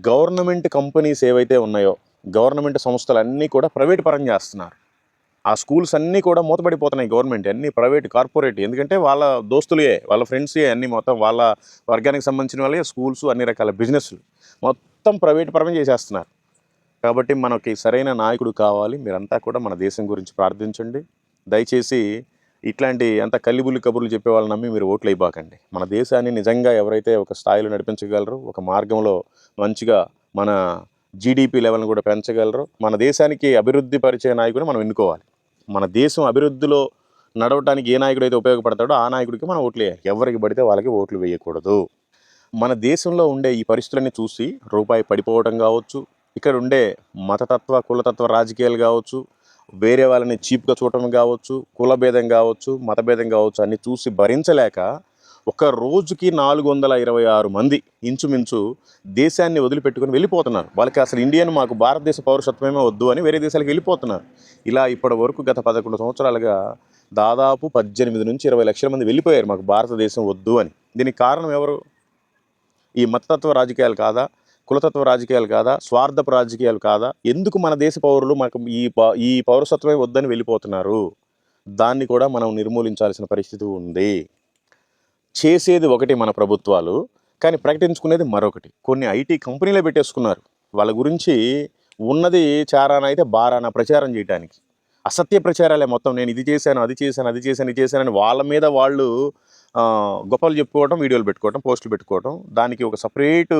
Government companies ఏవైతే ఉన్నాయో, government సంస్థలన్నీ కూడా ప్రైవేట్ పరం చేస్తున్నారు. ఆ స్కూల్స్ అన్నీ కూడా మూతపడిపోతున్నాయి. గవర్నమెంట్ అన్నీ ప్రైవేట్, కార్పొరేట్. ఎందుకంటే వాళ్ళ దోస్తులే, వాళ్ళ ఫ్రెండ్సే అన్నీ మొత్తం వాళ్ళ వర్గానికి సంబంధించిన వాళ్ళే స్కూల్స్, అన్ని రకాల బిజినెస్లు మొత్తం ప్రైవేట్ పరమే చేసేస్తున్నారు. కాబట్టి మనకి సరైన నాయకుడు కావాలి. మీరంతా కూడా మన దేశం గురించి ప్రార్థించండి. దయచేసి ఇట్లాంటి అంత కల్లిబుల్లి కబుర్లు చెప్పే వాళ్ళని నమ్మి మీరు ఓట్లు అయిపోకండి. మన దేశాన్ని నిజంగా ఎవరైతే ఒక స్థాయిలో నడిపించగలరో, ఒక మార్గంలో మంచిగా మన జీడిపి లెవెల్ని కూడా పెంచగలరో, మన దేశానికి అభివృద్ధి పరిచే నాయకుడిని మనం ఎన్నుకోవాలి. మన దేశం అభివృద్ధిలో నడవటానికి ఏ నాయకుడు అయితే ఉపయోగపడతాడో ఆ నాయకుడికి మనం ఓట్లు వేయాలి. ఎవరికి పడితే వాళ్ళకి ఓట్లు వేయకూడదు. మన దేశంలో ఉండే ఈ పరిస్థితులన్నీ చూసి రూపాయి పడిపోవడం కావచ్చు, ఇక్కడ ఉండే మతతత్వ కులతత్వ రాజకీయాలు కావచ్చు, వేరే వాళ్ళని చీప్గా చూడటం కావచ్చు, కులభేదం కావచ్చు, మతభేదం కావచ్చు, అన్నీ చూసి భరించలేక ఒక రోజుకి 426 మంది ఇంచుమించు దేశాన్ని వదిలిపెట్టుకుని వెళ్ళిపోతున్నారు. వాళ్ళకి అసలు ఇండియన్, మాకు భారతదేశ పౌరసత్వమే వద్దు అని వేరే దేశాలకు వెళ్ళిపోతున్నారు. ఇలా ఇప్పటి వరకు గత 11 సంవత్సరాలుగా దాదాపు 18 నుంచి 20 లక్షల మంది వెళ్ళిపోయారు, మాకు భారతదేశం వద్దు అని. దీనికి కారణం ఎవరు? ఈ మతతత్వ రాజకీయాలు కాదా? కులతత్వ రాజకీయాలు కాదా? స్వార్థపు రాజకీయాలు కాదా? ఎందుకు మన దేశ పౌరులు మాకు ఈ పౌరసత్వమే వద్దని వెళ్ళిపోతున్నారు? దాన్ని కూడా మనం నిర్మూలించాల్సిన పరిస్థితి ఉంది. చేసేది ఒకటి మన ప్రభుత్వాలు, కానీ ప్రకటించుకునేది మరొకటి. కొన్ని ఐటీ కంపెనీలే పెట్టేసుకున్నారు. వాళ్ళ గురించి ఉన్నది చారానైతే బారాన ప్రచారం చేయడానికి. అసత్య ప్రచారాలే మొత్తం. నేను ఇది చేశాను, అది చేశాను, అది చేశాను, ఇది చేశానని వాళ్ళ మీద వాళ్ళు గొప్పలు చెప్పుకోవటం, వీడియోలు పెట్టుకోవటం, పోస్టులు పెట్టుకోవటం, దానికి ఒక సపరేటు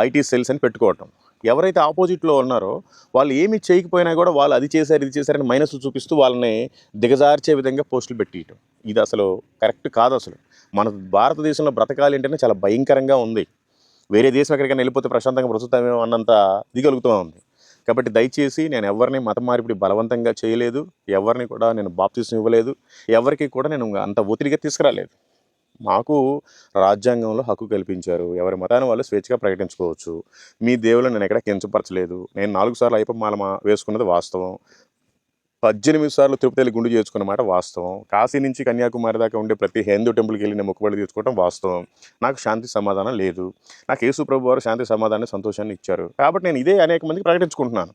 ఐటీ సెల్స్ అని పెట్టుకోవటం. ఎవరైతే ఆపోజిట్లో ఉన్నారో వాళ్ళు ఏమి చేయకపోయినా కూడా వాళ్ళు అది చేశారు, ఇది చేశారని మైనస్ చూపిస్తూ వాళ్ళని దిగజార్చే విధంగా పోస్టులు పెట్టియటం. ఇది అసలు కరెక్ట్ కాదు. అసలు మన భారతదేశంలో బ్రతకాలి అంటేనే చాలా భయంకరంగా ఉంది. వేరే దేశం ఎక్కడికైనా వెళ్ళిపోతే ప్రశాంతంగా బ్రతుకుతామేమో అన్నంత దిగలుగుతూ ఉంది. కాబట్టి దయచేసి నేను ఎవరిని మత మార్పిడి బలవంతంగా చేయలేదు, ఎవరిని కూడా నేను బాప్తిసం ఇవ్వలేదు, ఎవరికి కూడా నేను అంత ఒత్తిడిగా తీసుకురాలేదు. మాకు రాజ్యాంగంలో హక్కు కల్పించారు. ఎవరి మతాన్ని వాళ్ళు స్వేచ్ఛగా ప్రకటించుకోవచ్చు. మీ దేవుళ్ళని నేను ఎక్కడ కించపరచలేదు. నేను 4 సార్లు అయ్యప్ప మాల వేసుకున్నది వాస్తవం. 18 సార్లు తిరుపతి వెళ్ళి గుండు చేసుకున్న మాట వాస్తవం. కాశీ నుంచి కన్యాకుమారి దాకా ఉండే ప్రతి హిందూ టెంపుల్కి వెళ్ళి నేను మొక్కుబడి తీర్చుకోవడం వాస్తవం. నాకు శాంతి సమాధానం లేదు. నాకు యేసు ప్రభు వారు శాంతి సమాధానాన్ని, సంతోషాన్ని ఇచ్చారు. కాబట్టి నేను ఇదే అనేక మందికి ప్రకటించుకుంటున్నాను.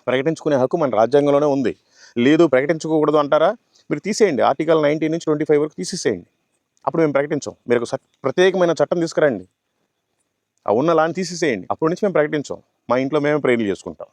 ప్రకటించుకునే హక్కు మన రాజ్యాంగంలోనే ఉంది. లేదు ప్రకటించుకోకూడదు అంటారా? మీరు తీసేయండి. ఆర్టికల్ 19 నుంచి 25 వరకు తీసేసేయండి. అప్పుడు మేము ప్రకటించాం. మీరు ఒక ప్రత్యేకమైన చట్టం తీసుకురండి. ఆ ఉన్న లాని తీసేసేయండి. అప్పటి నుంచి మేము ప్రకటించాం. మా ఇంట్లో మేమే ప్రేయర్లు చేసుకుంటాం.